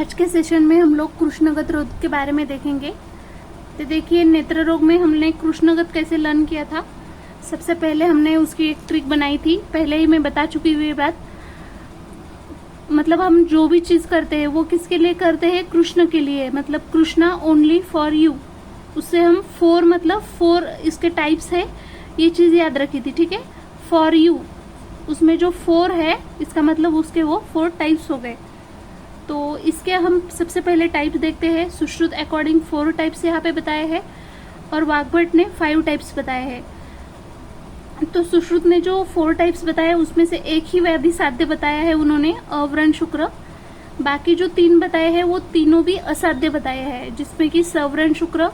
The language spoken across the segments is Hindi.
आज के सेशन में हम लोग कृष्णगत रोग के बारे में देखेंगे। तो देखिए, नेत्र रोग में हमने कृष्णगत कैसे लर्न किया था। सबसे पहले हमने उसकी एक ट्रिक बनाई थी, पहले ही मैं बता चुकी हुई बात। मतलब हम जो भी चीज करते हैं वो किसके लिए करते हैं, कृष्ण के लिए, मतलब कृष्णा ओनली फॉर यू। उससे हम फोर इसके टाइप्स है, ये चीज याद रखी थी, ठीक है। फॉर यू, उसमें जो 4 है इसका मतलब उसके वो 4 टाइप्स हो गए। तो इसके हम सबसे पहले टाइप देखते हैं। सुश्रुत अकॉर्डिंग 4 टाइप्स यहाँ पे बताए हैं और वाग्भट ने 5 टाइप्स बताए हैं। तो सुश्रुत ने जो 4 टाइप्स बताया उसमें से एक ही व्याधि साध्य बताया है उन्होंने, अव्रण शुक्र। बाकी जो 3 बताए हैं वो तीनों भी असाध्य बताए हैं, जिसमें कि सव्रण शुक्र,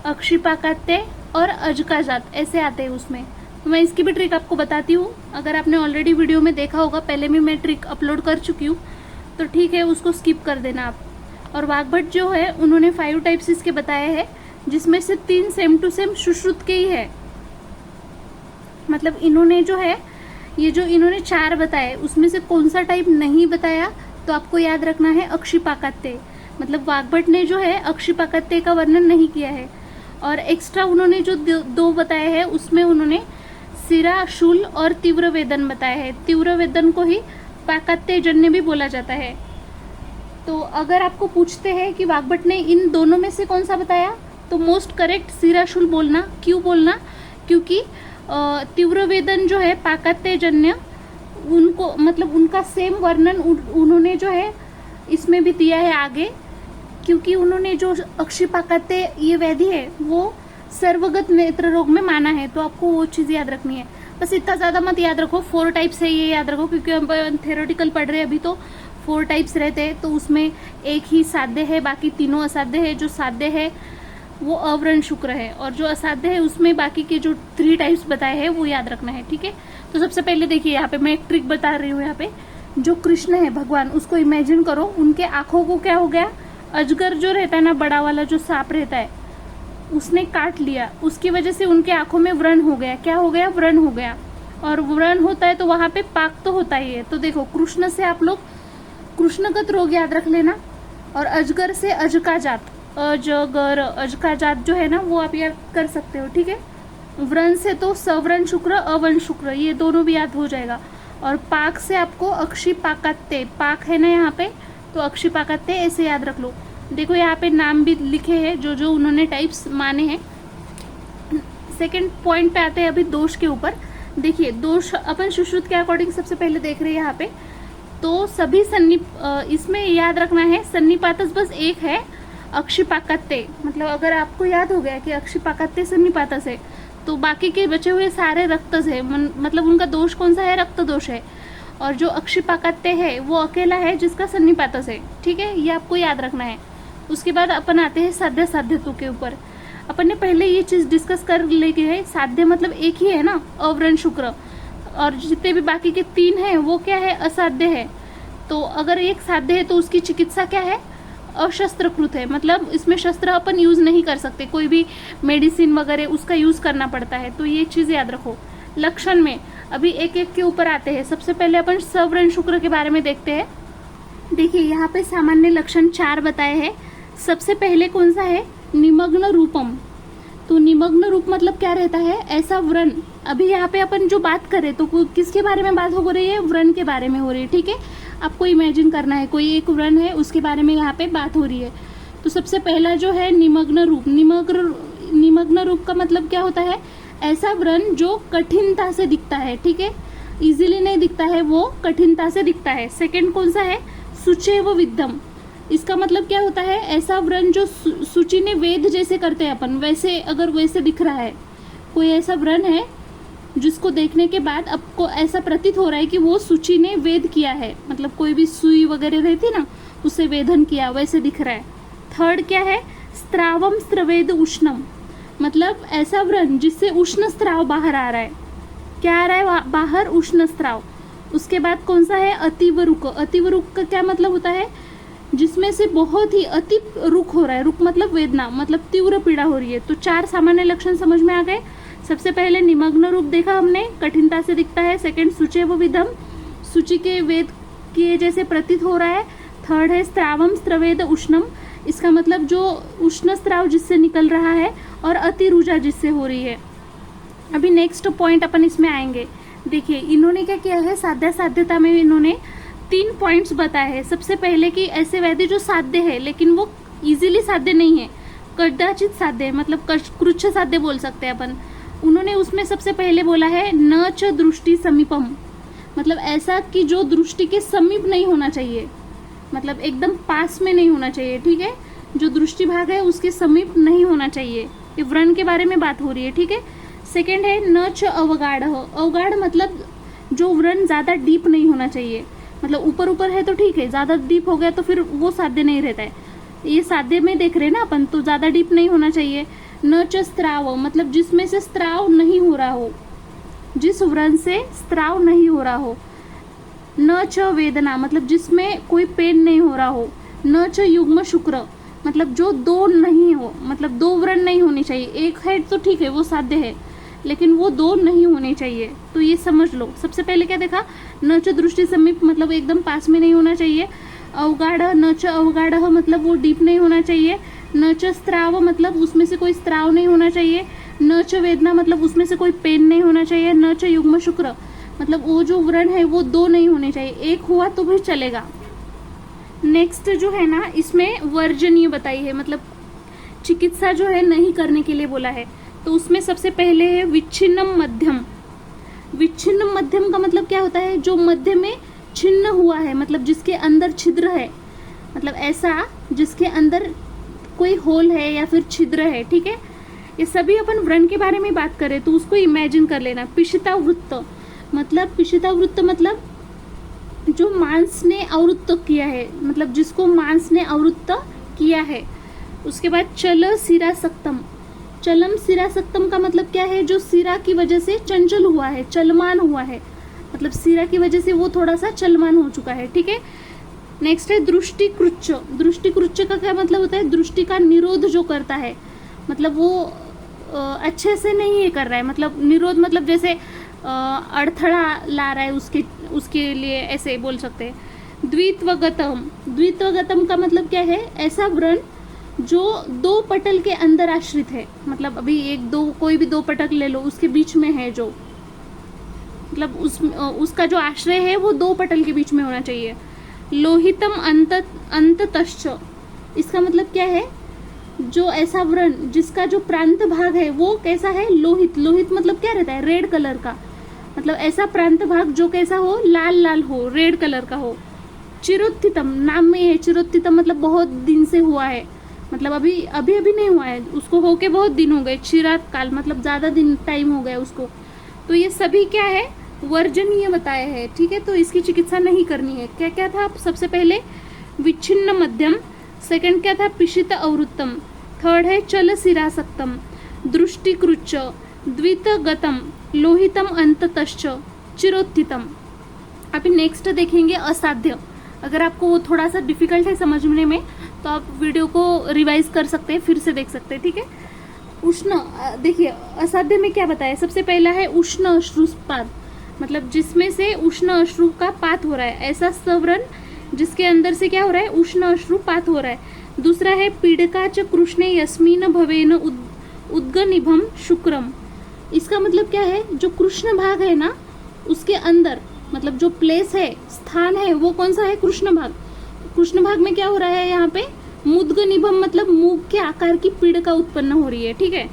अक्षिपाकात्य और अजकाजात ऐसे आते हैं उसमें। तो मैं इसकी भी ट्रिक आपको बताती हूँ। अगर आपने ऑलरेडी वीडियो में देखा होगा, पहले भी मैं ट्रिक अपलोड कर चुकी हूँ, तो ठीक है, उसको स्किप कर देना आप। और वाग्भट जो है उन्होंने 5 टाइप्स इसके बताए हैं, जिसमें से 3 सेम टू सेम सुश्रुत के ही है। मतलब इन्होंने जो है, ये जो इन्होंने 4 बताए उसमें से कौन सा टाइप नहीं बताया, तो आपको याद रखना है अक्षिपाकात्य। मतलब वाग्भट ने जो है अक्षिपाकात्य का वर्णन नहीं किया है। और एक्स्ट्रा उन्होंने जो 2 बताए हैं उसमें उन्होंने सिरा, शूल और तीव्र वेदन बताया है। तीव्र वेदन को ही पाकात्य जन्य भी बोला जाता है। तो अगर आपको पूछते हैं कि वाग्भट ने इन दोनों में से कौन सा बताया, तो मोस्ट करेक्ट सिराशूल बोलना। क्यों बोलना? क्योंकि तीव्र वेदन जो है पाकात्य जन्य, उनको मतलब उनका सेम वर्णन उन्होंने जो है इसमें भी दिया है आगे। क्योंकि उन्होंने जो अक्षिपाकात्य ये व्याधि है वो सर्वगत नेत्र रोग में माना है, तो आपको वो चीज याद रखनी है। बस इतना ज्यादा मत याद रखो, 4 टाइप्स है ये याद रखो, क्योंकि हम थ्योरेटिकल पढ़ रहे हैं अभी, तो 4 टाइप्स रहते हैं। तो उसमें एक ही साध्य है, बाकी तीनों असाध्य है। जो साध्य है वो अव्रण शुक्र है, और जो असाध्य है उसमें बाकी के जो 3 टाइप्स बताए हैं वो याद रखना है, ठीक है। तो सबसे पहले देखिए, यहाँ पे मैं एक ट्रिक बता रही हूँ। यहाँ पे जो कृष्ण है भगवान, उसको इमेजिन करो, उनके आंखों को क्या हो गया, अजगर जो रहता है ना, बड़ा वाला जो सांप रहता है, उसने काट लिया। उसकी वजह से उनके आंखों में व्रण हो गया। क्या हो गया? व्रण हो गया। और व्रण होता है तो वहां पे पाक तो होता ही है। तो देखो, कृष्ण से आप लोग कृष्णगत रोग याद रख लेना, और अजगर से अजकाजात, अजगर अजकाजात जो है ना वो आप याद कर सकते हो, ठीक है। व्रण से तो सव्रण शुक्र, अवर्ण शुक्र, ये दोनों भी याद हो जाएगा। और पाक से आपको अक्षिपाकात्य, पाक है ना यहाँ पे, तो अक्षिपाकात्य ऐसे याद रख लो। देखो यहाँ पे नाम भी लिखे हैं जो जो उन्होंने टाइप्स माने हैं। सेकंड पॉइंट पे आते हैं अभी, दोष के ऊपर। देखिए, दोष अपन सुश्रुत के अकॉर्डिंग सबसे पहले देख रहे हैं यहाँ पे। तो सभी इसमें याद रखना है, सन्निपातस बस एक है, अक्षिपाकात्य। मतलब अगर आपको याद हो गया कि अक्षिपाकात्य सन्निपातस है, तो बाकी के बचे हुए सारे रक्तस है। मतलब उनका दोष कौन सा है? रक्त दोष है। और जो अक्षिपाकात्य है वो अकेला है जिसका सन्निपातस है, ठीक है, ये आपको याद रखना है। उसके बाद अपन आते हैं साध्य साध्यत्व के ऊपर। अपन ने पहले ये चीज डिस्कस कर लेके है, साध्य मतलब एक ही है ना, अव्रण शुक्र, और जितने भी बाकी के 3 हैं वो क्या है, असाध्य है। तो अगर एक साध्य है तो उसकी चिकित्सा क्या है, अशस्त्रकृत है। मतलब इसमें शस्त्र अपन यूज नहीं कर सकते, कोई भी मेडिसिन वगैरह उसका यूज करना पड़ता है। तो ये चीज याद रखो। लक्षण में अभी एक एक के ऊपर आते हैं। सबसे पहले अपन सव्रण शुक्र के बारे में देखते हैं। देखिए, यहाँ पे सामान्य लक्षण 4 बताए हैं। सबसे पहले कौन सा है, निमग्न रूपम। तो निमग्न रूप मतलब क्या रहता है, ऐसा व्रण। अभी यहाँ पे अपन जो बात करें तो किसके बारे में बात हो रही है, व्रण के बारे में हो रही है, ठीक है। आपको इमेजिन करना है कोई एक व्रण है, उसके बारे में यहाँ पे बात हो रही है। तो सबसे पहला जो है निमग्न रूप। निमग्न रूप का मतलब क्या होता है, ऐसा व्रण जो कठिनता से दिखता है, ठीक है, इजीली नहीं दिखता है, वो कठिनता से दिखता है। सेकंड कौन सा है, सुचैव विद्धम। इसका मतलब क्या होता है, ऐसा व्रण जो सूची ने वेद जैसे करते हैं अपन, वैसे अगर वैसे दिख रहा है। कोई ऐसा व्रण है जिसको देखने के बाद आपको ऐसा प्रतीत हो रहा है कि वो सूची ने वेद किया है। मतलब कोई भी सुई वगैरह रहती ना, उसे वेदन किया, वैसे दिख रहा है। थर्ड क्या है, स्त्रावम स्त्रवेद उष्णम। मतलब ऐसा व्रण जिससे उष्ण स्त्राव बाहर आ रहा है। क्या आ रहा है बाहर, उष्ण स्त्राव। उसके बाद कौन सा है, अतिवरुक। अतिवरुक का क्या मतलब होता है, जिसमें से बहुत ही अति रुक हो रहा है। रुक मतलब वेदना, मतलब तीव्र पीड़ा हो रही है। तो 4 सामान्य लक्षण समझ में आ गए। सबसे पहले निमग्न रूप देखा हमने, कठिनता से दिखता है। सेकंड सुचैव विद्धम, सूची के वेद किए जैसे प्रतीत हो रहा है। थर्ड है स्त्रावम स्त्रवेद उष्णम, इसका मतलब जो उष्ण स्त्राव जिससे निकल रहा है और अतिरुजा जिससे हो रही है। अभी नेक्स्ट पॉइंट अपन इसमें आएंगे। देखिए इन्होंने क्या किया है, साध्य साध्यता में इन्होंने 3 पॉइंट्स बताए हैं। सबसे पहले कि ऐसे वैद्य जो साध्य है लेकिन वो इजीली साध्य नहीं है, कदाचित साध्य है, मतलब कृच्छ साध्य बोल सकते हैं अपन। उन्होंने उसमें सबसे पहले बोला है न च दृष्टि समीपम, मतलब ऐसा कि जो दृष्टि के समीप नहीं होना चाहिए, मतलब एकदम पास में नहीं होना चाहिए, ठीक है। जो दृष्टि भाग है उसके समीप नहीं होना चाहिए, ये व्रण के बारे में बात हो रही है, ठीक है। सेकेंड है न च अवगाढ़, अवगाढ़ मतलब जो व्रण ज्यादा डीप नहीं होना चाहिए, मतलब ऊपर ऊपर है तो ठीक है, ज्यादा डीप हो गया तो फिर वो साध्य नहीं रहता है। ये साध्य में देख रहे हैं ना अपन, तो ज्यादा डीप नहीं होना चाहिए। न च स्त्राव, मतलब जिसमें से स्त्राव नहीं हो रहा हो, जिस व्रण से स्त्राव नहीं हो रहा हो। न च वेदना, मतलब जिसमें कोई पेन नहीं हो रहा हो। न च युग्म शुक्र, मतलब जो 2 नहीं हो, मतलब 2 व्रण नहीं होनी चाहिए। एक है तो ठीक है वो साध्य है, लेकिन वो 2 नहीं होने चाहिए। तो ये समझ लो। सबसे पहले क्या देखा, न च दृष्टि समीप मतलब एकदम पास में नहीं होना चाहिए। अवगाढ़, न च अवगाढ़ मतलब वो डीप नहीं होना चाहिए। न च स्त्राव मतलब उसमें से कोई स्त्राव नहीं होना चाहिए। न च वेदना मतलब उसमें से कोई पेन नहीं होना चाहिए। न च युग्म शुक्र मतलब वो जो व्रण है वो 2 नहीं होने चाहिए, एक हुआ तो भी चलेगा। नेक्स्ट जो है ना, इसमें वर्जनीय बताई है, मतलब चिकित्सा जो है नहीं करने के लिए बोला है। तो उसमें सबसे पहले है विच्छिन्नम मध्यम। विच्छिन्नम मध्यम का मतलब क्या होता है, जो मध्य में छिन्न हुआ है, मतलब जिसके अंदर छिद्र है, मतलब ऐसा जिसके अंदर कोई होल है या फिर छिद्र है, ठीक है। ये सभी अपन व्रण के बारे में बात करें तो उसको इमेजिन कर लेना। पिशिता वृत्त मतलब, पिशिता वृत्त मतलब जो मांस ने आवृत्त किया है, मतलब जिसको मांस ने आवृत्त किया है। उसके बाद चल सिरा सक्तम, चलम सिरा सक्तम का मतलब क्या है, जो सिरा की वजह से चंचल हुआ है, चलमान हुआ है, मतलब सिरा की वजह से वो थोड़ा सा चलमान हो चुका है, ठीक है। नेक्स्ट है दृष्टि कृच्छ। दृष्टि कृच्छ का क्या मतलब होता है, दृष्टि का निरोध जो करता है, मतलब वो अच्छे से नहीं ये कर रहा है, मतलब निरोध मतलब जैसे अड़थड़ा ला रहा है उसके लिए ऐसे बोल सकते हैं। द्वित्वगतम, द्वित्वगतम का मतलब क्या है, ऐसा व्रण जो 2 पटल के अंदर आश्रित है, मतलब अभी 1-2 कोई भी 2 पटल ले लो, उसके बीच में है जो, मतलब उसका जो आश्रय है वो 2 पटल के बीच में होना चाहिए। लोहितम अंततश्च, इसका मतलब क्या है, जो ऐसा व्रण जिसका जो प्रांत भाग है वो कैसा है, लोहित। लोहित मतलब क्या रहता है, रेड कलर का, मतलब ऐसा प्रांत भाग जो कैसा हो, लाल लाल हो, रेड कलर का हो। चिरोत्थितम, नाम में है चिरोत्थितम मतलब बहुत दिन से हुआ है, मतलब अभी अभी नहीं हुआ है, उसको होके बहुत दिन हो गए। चिरात काल मतलब ज्यादा दिन टाइम हो गया उसको। तो ये सभी क्या है, वर्जनीय बताया है, ठीक है। तो इसकी चिकित्सा नहीं करनी है। क्या क्या था, सबसे पहले विच्छिन्न मध्यम, सेकंड क्या था पिशित अवृत्तम, थर्ड है चल सिरासक्तम, दृष्टि कृच्छ, द्वितगतम, लोहितम अंततश्च, चिरोत्थितम। अभी नेक्स्ट देखेंगे असाध्य। अगर आपको वो थोड़ा सा डिफिकल्ट है समझने में तो आप वीडियो को रिवाइज कर सकते हैं, फिर से देख सकते हैं, ठीक है। उष्ण, देखिए असाध्य में क्या बताया, सबसे पहला है उष्ण अश्रुपात, मतलब जिसमें से उष्ण अश्रु का पात हो रहा है, ऐसा सवरण जिसके अंदर से क्या हो रहा है, उष्ण अश्रुपात हो रहा है। दूसरा है पीड़का च कृष्णे यस्मिन भवेन उद्गनिभम शुक्रम, इसका मतलब क्या है, जो कृष्ण भाग है ना उसके अंदर, मतलब जो प्लेस है, स्थान है, वो कौन सा है, कृष्ण भाग। कृष्ण भाग में क्या हो रहा है, यहाँ पे मुद्गनिभम मतलब मूग के आकार की पीड़का उत्पन्न हो रही है, ठीक है।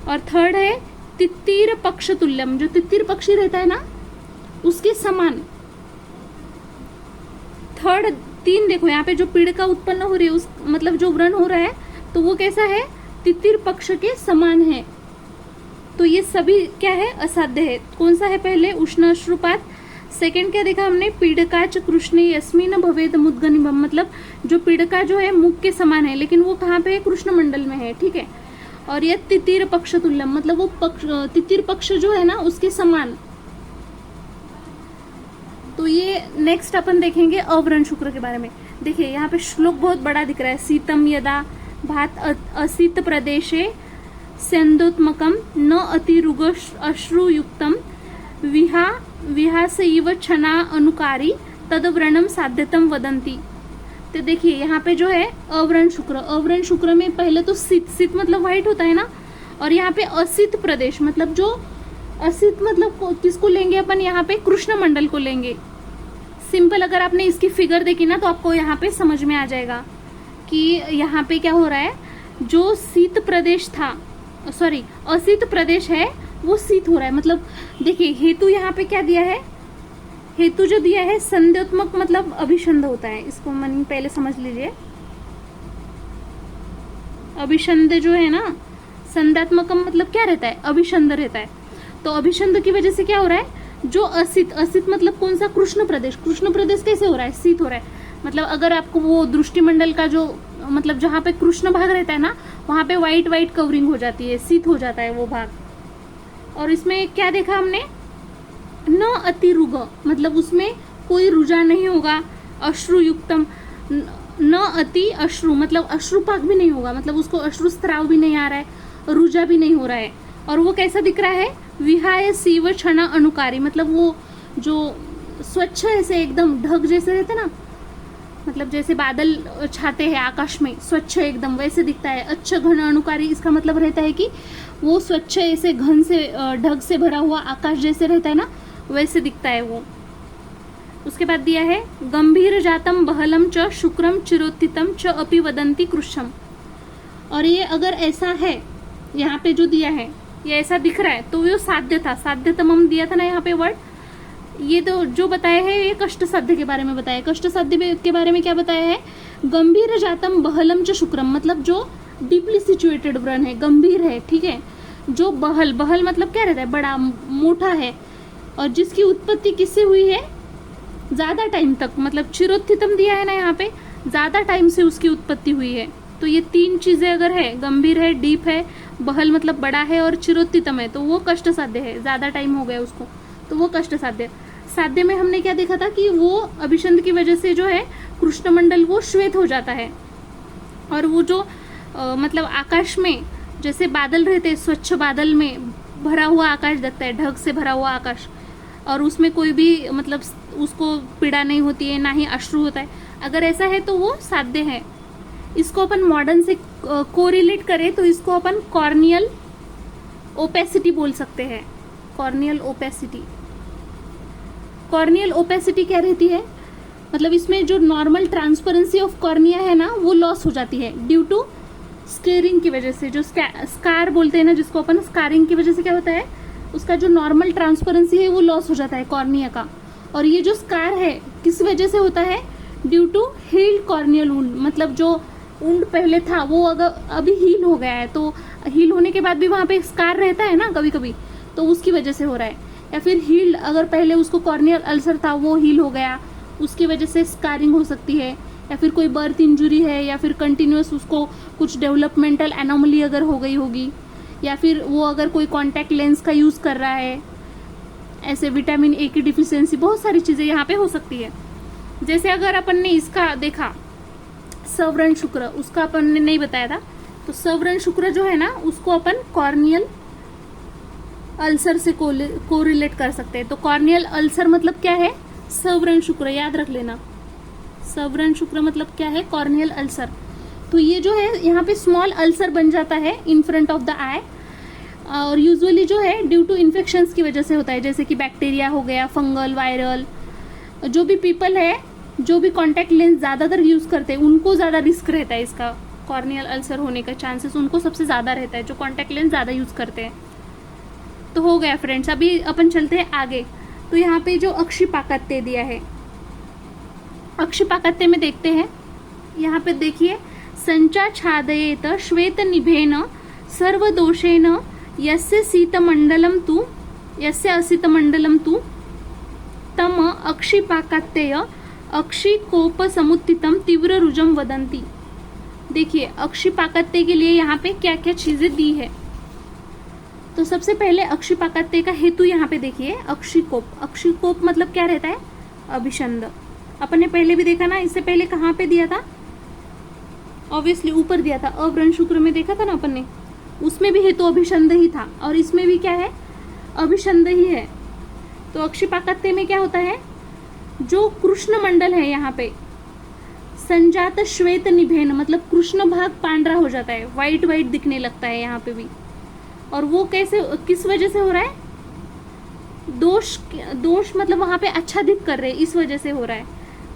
और थर्ड है तित्तीर पक्ष तुल्यम, जो तित्तीर पक्षी रहता है ना उसके समान। थर्ड 3 देखो यहाँ पे जो पीड़का उत्पन्न हो रही है, उस मतलब जो व्रण हो रहा है तो वो कैसा है, तित्तीर पक्ष के समान है। तो ये सभी क्या है, असाध्य है। कौन सा है, पहले उष्ण अश्रुपात, सेकंड क्या देखा हमने, पीड़काच कृष्णे यस्मिन भवेद मुद्गनिभम, मतलब जो पीड़का जो है मुख के समान है, लेकिन वो कहाँ पे है, कृष्ण मंडल में है, ठीक है। और ये तित्तीर पक्ष तुल्यम मतलब वो तित्तीर पक्ष जो है ना उसके समान। तो ये नेक्स्ट अपन देखेंगे अव्रण शुक्र के बारे में। देखिए यहाँ पे श्लोक बहुत बड़ा दिख रहा है, शीतम यदा भात असित प्रदेशे स्यन्दोत्मकम न अतिरुग अश्रुयुक्तम विहास इव क्षणा अनुकारी तद व्रणम साध्यतम वदंती। तो देखिए यहाँ पे जो है अवरण शुक्र में पहले तो सित मतलब व्हाइट होता है ना, और यहाँ पे असित प्रदेश मतलब जो असित मतलब किसको लेंगे अपन, यहाँ पे कृष्ण मंडल को लेंगे। सिंपल अगर आपने इसकी फिगर देखी ना तो आपको यहाँ पे समझ में आ जाएगा कि यहाँ पे क्या हो रहा है, जो शीत प्रदेश था, सॉरी असित प्रदेश है वो शीत हो रहा है। मतलब देखिए हेतु यहाँ पे क्या दिया है, हेतु जो दिया है संध्यात्मक मतलब अभिषंध होता है, इसको मन पहले समझ लीजिए। अभिषंध जो है ना, संध्यात्मक मतलब क्या रहता है, अभिषंध रहता है। तो अभिषंध की वजह से क्या हो रहा है, जो असित, असित मतलब कौन सा, कृष्ण प्रदेश कैसे हो रहा है, शीत हो रहा है। मतलब अगर आपको वो दृष्टिमंडल का जो मतलब जहाँ पे कृष्ण भाग रहता है ना, वहां पे व्हाइट व्हाइट कवरिंग हो जाती है, शीत हो जाता है वो भाग। और इसमें क्या देखा हमने, न अति रुग मतलब उसमें कोई रुझान नहीं होगा, अश्रुयुक्तम न अति अश्रु मतलब अश्रुपाक भी नहीं होगा, मतलब उसको अश्रु स्त्राव भी नहीं आ रहा है, रुझा भी नहीं हो रहा है। और वो कैसा दिख रहा है, विहाय शिव क्षणा अनुकारी मतलब वो जो स्वच्छ ऐसे एकदम ढग जैसे रहते ना, मतलब जैसे बादल छाते हैं आकाश में स्वच्छ एकदम वैसे दिखता है। अच्छा घन अनुकारी इसका मतलब रहता है कि वो स्वच्छ ऐसे घन से ढग से भरा हुआ आकाश जैसे रहता है ना, वैसे दिखता है वो। उसके बाद दिया है गंभीर जातम बहलम च शुक्रम चिरोत्थितम च अपि वदंती कृष्णम। और ये अगर ऐसा है, यहाँ पे जो दिया है ये ऐसा दिख रहा है तो वो साध्य था, साध्यतमम दिया था ना यहाँ पे वर्ड। ये तो जो बताया है ये कष्ट साध्य के बारे में बताया है। कष्ट साध्य के बारे में क्या बताया है, गंभीर जातम बहलम च शुक्रम मतलब जो डीपली सिचुएटेड व्रण है, गंभीर है, ठीक है। जो बहल, बहल मतलब क्या रहता है, बड़ा मोटा है, और जिसकी उत्पत्ति किससे हुई है, ज्यादा टाइम तक, मतलब चिरोत्थितम दिया है ना यहाँ पे, ज्यादा टाइम से उसकी उत्पत्ति हुई है। तो ये तीन चीजें अगर है, गंभीर है, डीप है, बहल मतलब बड़ा है, और चिरोत्थितम है, तो वो कष्ट साध्य है, ज्यादा टाइम हो गया उसको, तो वो कष्ट साध्य। साध्य में हमने क्या देखा था कि वो अभिषंध की वजह से जो है कृष्णमंडल वो श्वेत हो जाता है, और वो जो मतलब आकाश में जैसे बादल रहते, स्वच्छ बादल में भरा हुआ आकाश दिखता है, ढग से भरा हुआ आकाश, और उसमें कोई भी मतलब उसको पीड़ा नहीं होती है, ना ही अश्रु होता है। अगर ऐसा है तो वो साध्य है। इसको अपन मॉडर्न से कोरिलेट करें तो इसको अपन कॉर्नियल ओपेसिटी बोल सकते हैं। कॉर्नियल ओपेसिटी, कॉर्नियल ओपेसिटी क्या रहती है, मतलब इसमें जो नॉर्मल ट्रांसपेरेंसी ऑफ कॉर्निया है ना वो लॉस हो जाती है ड्यू टू स्केरिंग की वजह से। जो स्कार बोलते हैं ना जिसको अपन, स्कारिंग की वजह से क्या होता है, उसका जो नॉर्मल ट्रांसपेरेंसी है वो लॉस हो जाता है कॉर्निया का। और ये जो स्कार है किस वजह से होता है, due to healed corneal wound, मतलब जो वुंड पहले था वो अगर अभी हील हो गया है, तो हील होने के बाद भी वहां पे स्कार रहता है ना कभी कभी, तो उसकी वजह से हो रहा है। या फिर हील, अगर पहले उसको कॉर्नियल अल्सर था वो हील हो गया, उसकी वजह से स्कारिंग हो सकती है। या फिर कोई बर्थ इंजुरी है, या फिर कंटिन्यूस उसको कुछ डेवलपमेंटल एनोमली अगर हो गई होगी, या फिर वो अगर कोई कॉन्टैक्ट लेंस का यूज कर रहा है, ऐसे विटामिन ए की डिफिशियंसी, बहुत सारी चीजें यहाँ पे हो सकती है। जैसे अगर अपन ने इसका देखा सवर्ण शुक्र, उसका अपन ने नहीं बताया था, तो सवर्ण शुक्र जो है ना उसको अपन कॉर्नियल अल्सर से कोरिलेट कर सकते हैं। तो कॉर्नियल अल्सर मतलब क्या है, सवर्ण शुक्र, याद रख लेना। सवर्ण शुक्र मतलब क्या है, कॉर्नियल अल्सर। तो ये जो है यहाँ पे स्मॉल अल्सर बन जाता है इन फ्रंट ऑफ द आई, और यूजुअली जो है ड्यू टू इन्फेक्शंस की वजह से होता है, जैसे कि बैक्टीरिया हो गया, फंगल, वायरल। जो भी पीपल है जो भी कॉन्टैक्ट लेंस ज्यादातर यूज करते हैं उनको ज्यादा रिस्क रहता है इसका, कॉर्नियल अल्सर होने का चांसेस उनको सबसे ज्यादा रहता है जो कॉन्टैक्ट लेंस ज्यादा यूज करते हैं। तो हो गया फ्रेंड्स, अभी अपन चलते हैं आगे। तो यहाँ पे जो अक्षिपाकत्य दिया है, अक्षिपाकत्य में देखते हैं, यहाँ पे देखिए संचा छादयेत श्वेत निभेन सर्व दोषेन यस्य शीतमंडलम तु, यस्य अशीतमंडलम तु तम अक्षिपाकत्य अक्षिकोप समुत्थितम तीव्र रुजम वदंती। देखिए अक्षिपाकत्य के लिए यहाँ पे क्या क्या चीजें दी है। तो सबसे पहले अक्षिपाकत्य का हेतु यहाँ पे देखिए, अक्षिकोप। अक्षिकोप मतलब क्या रहता है, अभिषंद। अपन ने पहले भी देखा ना, इससे पहले कहाँ पे दिया था, ऑब्वियसली ऊपर दिया था, अवरण शुक्र में देखा था ना अपन ने, उसमें भी हेतु अभिषंद ही था, और इसमें भी क्या है, अभिषंद ही है। तो अक्षिपाकत्य में क्या होता है, जो कृष्ण मंडल है यहाँ पे संजात श्वेत निभेन, मतलब कृष्ण भाग पांडरा हो जाता है, व्हाइट व्हाइट दिखने लगता है यहाँ पे भी। और वो कैसे, किस वजह से हो रहा है? दोष मतलब वहां पे आच्छादित कर रहे हैं, इस वजह से हो रहा है।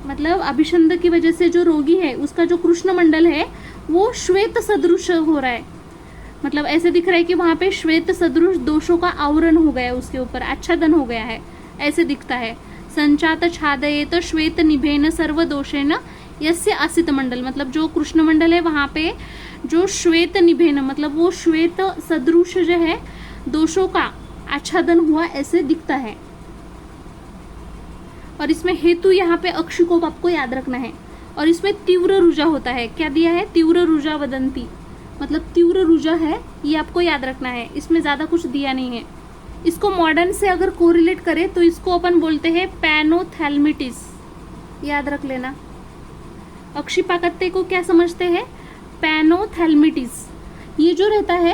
मतलब अभिषंद की वजह से जो रोगी है उसका जो कृष्ण मंडल है वो श्वेत सदृश हो रहा है। मतलब ऐसे दिख रहा है कि वहां पे श्वेत सदृश दोषों का आवरण हो गया है, उसके ऊपर आच्छादन हो गया है, ऐसे दिखता है। संचात छादयेत श्वेत निभेन सर्व दोषेन यस्य आसित मंडल, मतलब जो कृष्ण मंडल है वहां पे जो श्वेत निभेन, मतलब वो श्वेत सदृश जो है दोषों का आच्छादन हुआ ऐसे दिखता है। और इसमें हेतु यहाँ पे अक्षिकोप आपको याद रखना है। और इसमें तीव्र रुजा होता है, क्या दिया है? तीव्र रुजा वदंती, मतलब तीव्र रुजा है, ये आपको याद रखना है। इसमें ज्यादा कुछ दिया नहीं है। इसको मॉडर्न से अगर कोरिलेट करें तो इसको अपन बोलते हैं पैनोथैल्मिटिस, याद रख लेना। अक्षिपाकत्ते को क्या समझते हैं? पैनोथैल्मिटिस। ये जो रहता है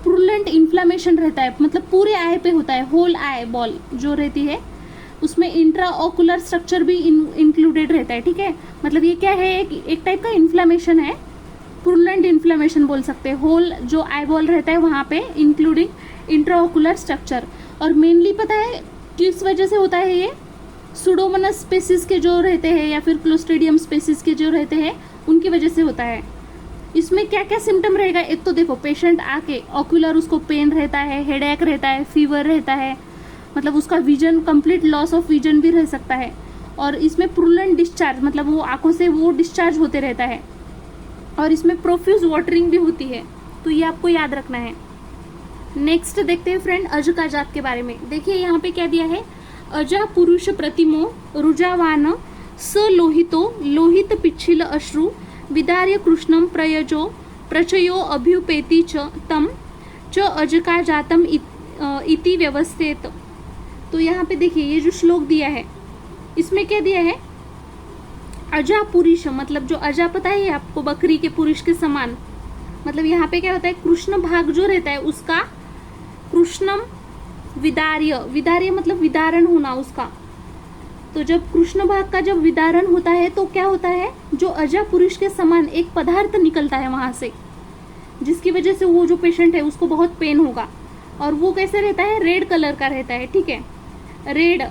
प्रूलेंट इन्फ्लामेशन रहता है, मतलब पूरे आई पे होता है, होल आई बॉल जो रहती है उसमें इंट्राओकुलर स्ट्रक्चर भी इंक्लूडेड रहता है, ठीक है। मतलब ये क्या है? एक टाइप का इन्फ्लामेशन है, प्रूलेंट इन्फ्लामेशन बोल सकते हैं। होल जो आई बॉल रहता है वहां पे इंक्लूडिंग इंट्राओकुलर स्ट्रक्चर। और मेनली पता है किस वजह से होता है? ये सुडोमोनास स्पेसिस के जो रहते हैं या फिर क्लोस्ट्रीडियम स्पेसिस के जो रहते हैं उनकी वजह से होता है। इसमें क्या क्या सिम्टम रहेगा? एक तो देखो, पेशेंट आके ऑक्यूलर उसको पेन रहता है, हेडेक रहता है, फीवर रहता है, मतलब उसका vision, complete loss of vision भी रह सकता है। और इसमें प्रूलेंट डिस्चार्ज, मतलब वो आंखों से वो डिस्चार्ज होते रहता है। और इसमें प्रोफ्यूज वाटरिंग भी होती है, तो ये आपको याद रखना है। नेक्स्ट देखते हैं फ्रेंड अज का जात के बारे में। देखिए यहाँ पे क्या दिया है? अजा पुरुष प्रतिमो रुजावान स लोहितो लोहित पिच्छिल अश्रु विदार्य कृष्णम प्रयजो प्रचयो अभ्युपेति च तम च अजका जातम इति व्यवस्थित। तो यहाँ पे देखिए ये जो श्लोक दिया है इसमें क्या दिया है? अजा पुरुष, मतलब जो अजा पता है आपको, बकरी के पुरुष के समान। मतलब यहाँ पे क्या होता है? कृष्ण भाग जो रहता है उसका कृष्णम विदार्य, विदार्य मतलब विदारण होना उसका। तो जब कृष्ण भाग का जब विदारण होता है तो क्या होता है? जो अजा पुरुष के समान एक पदार्थ निकलता है वहां से, जिसकी वजह से वो जो पेशेंट है उसको बहुत पेन होगा। और वो कैसे रहता है? रेड कलर का रहता है, ठीक है, रेड,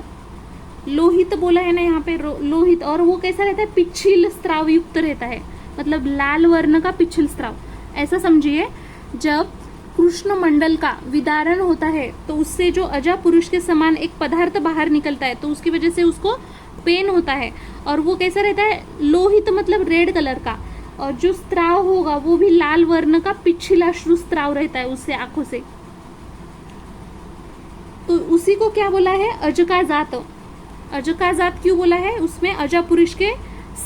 लोहित बोला है ना यहाँ पे, लोहित। और वो कैसा रहता है? पिच्छिल स्त्राव युक्त रहता है, मतलब लाल वर्ण का पिच्छिल स्त्राव। ऐसा समझिए, जब कृष्ण मंडल का विदारण होता है तो उससे जो अजा पुरुष के समान एक पदार्थ बाहर निकलता है, तो उसकी वजह से उसको पेन होता है। और वो कैसा रहता है? लोहित मतलब रेड कलर का। और जो स्त्राव होगा वो भी लाल वर्ण का पिच्छिलाश्रु स्त्राव रहता है उससे, आंखों से। तो उसी को क्या बोला है? अजका जात। अजका जात क्यों बोला है? उसमें अजा पुरुष के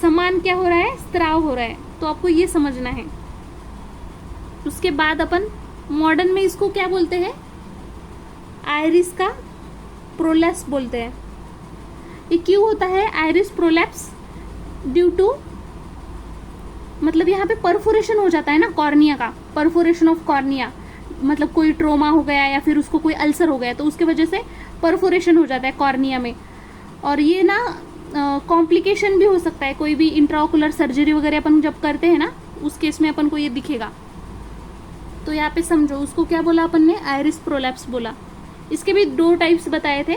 समान क्या हो रहा है? स्त्राव हो रहा है। तो आपको ये समझना है। उसके बाद अपन मॉडर्न में इसको क्या बोलते हैं? आयरिस का प्रोलैप्स बोलते हैं। ये क्यों होता है आयरिस प्रोलैप्स? ड्यू टू, मतलब यहाँ पे परफोरेशन हो जाता है ना कॉर्निया का, परफोरेशन ऑफ कॉर्निया, मतलब कोई ट्रोमा हो गया या फिर उसको कोई अल्सर हो गया तो उसकी वजह से परफोरेशन हो जाता है कॉर्निया में। और ये ना कॉम्प्लिकेशन भी हो सकता है, कोई भी इंट्राओकुलर सर्जरी वगैरह अपन जब करते हैं ना उस केस में अपन को ये दिखेगा। तो यहाँ पे समझो उसको क्या बोला अपन ने? आयरिस प्रोलैप्स बोला। इसके भी दो टाइप्स बताए थे।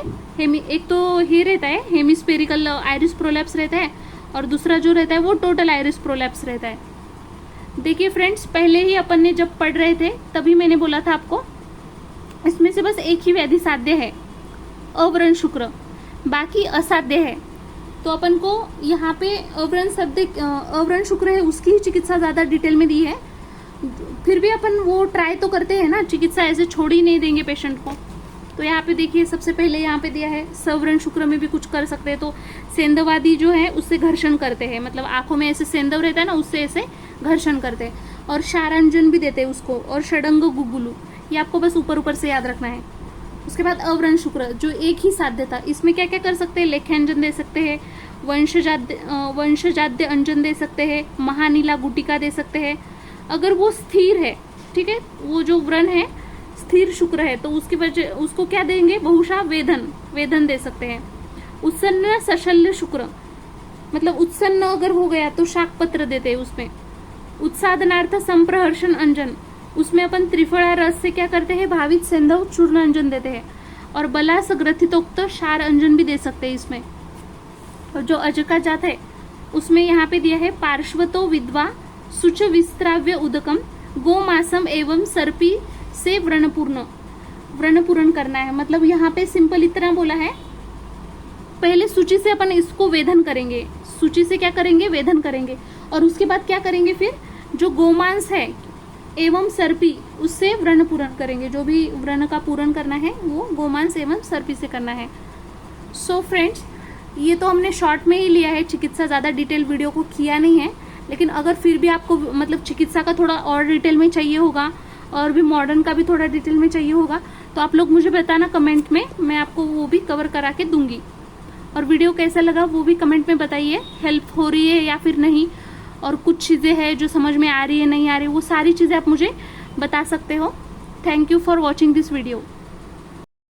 एक तो ये रहता है हेमिस्फेरिकल आयरिस प्रोलैप्स रहता है, और दूसरा जो रहता है वो टोटल आयरिस प्रोलैप्स रहता है। देखिए फ्रेंड्स, पहले ही अपन ने जब पढ़ रहे थे तभी मैंने बोला था आपको, इसमें से बस एक ही व्याधि साध्य है, अव्रण शुक्र, बाकी असाध्य है। तो अपन को यहाँ पे अव्रण शुक्र है उसकी ही चिकित्सा ज्यादा डिटेल में दी है। फिर भी अपन वो ट्राई तो करते हैं ना, चिकित्सा ऐसे छोड़ ही नहीं देंगे पेशेंट को। तो यहाँ पे देखिए सबसे पहले यहाँ पे दिया है सव्रण शुक्र में भी कुछ कर सकते हैं। तो सेंधवादी जो है उससे घर्षण करते हैं, मतलब आंखों में ऐसे सेंधव रहता है ना, उससे ऐसे घर्षण करते हैं। और शारांजन भी देते हैं उसको, और षडंग गुगुलू, ये आपको बस ऊपर ऊपर से याद रखना है। उसके बाद अव्रण शुक्र जो एक ही साध्य था, इसमें क्या क्या कर सकते हैं? लेख्यांजन दे सकते हैं, वंशजाद्य अंजन दे सकते हैं, महानीला गुटिका दे सकते हैं। अगर वो स्थिर है, ठीक है, वो जो व्रण है स्थिर शुक्र है तो उसकी वजह उसको क्या देंगे? बहुशा वेदन दे सकते हैं। उत्सन्न सशल्य शुक्र, मतलब उत्सन्न अगर हो गया तो शाक पत्र देते हैं उसमें। उत्सादनार्थ संप्रहर्षण अंजन, उसमें अपन त्रिफला रस से क्या करते हैं, भावित सेंधव चूर्ण अंजन देते हैं। और बलास ग्रथितोक्त क्षार अंजन भी दे सकते हैं इसमें। और जो अजका जात है उसमें यहाँ पे दिया है पार्श्वतो विद्वा सुच विस्त्राव्य उदकम गोमासम एवं सर्पी से व्रणपूर्ण करना है। मतलब यहाँ पे सिंपल इतना बोला है, पहले सूची से अपन इसको वेधन करेंगे, सूची से क्या करेंगे, वेधन करेंगे। और उसके बाद क्या करेंगे, फिर जो गोमांस है एवं सर्पी उससे व्रण पूर्ण करेंगे। जो भी व्रण का पूर्ण करना है वो गोमांस एवं सर्पी से करना है। सो फ्रेंड्स, ये तो हमने शॉर्ट में ही लिया है, चिकित्सा ज्यादा डिटेल वीडियो को किया नहीं है। लेकिन अगर फिर भी आपको मतलब चिकित्सा का थोड़ा और डिटेल में चाहिए होगा और भी मॉडर्न का भी थोड़ा डिटेल में चाहिए होगा तो आप लोग मुझे बताना कमेंट में, मैं आपको वो भी कवर करा के दूंगी। और वीडियो कैसा लगा वो भी कमेंट में बताइए, हेल्प हो रही है या फिर नहीं, और कुछ चीज़ें हैं जो समझ में आ रही है नहीं आ रही, वो सारी चीज़ें आप मुझे बता सकते हो। Thank you for watching this video.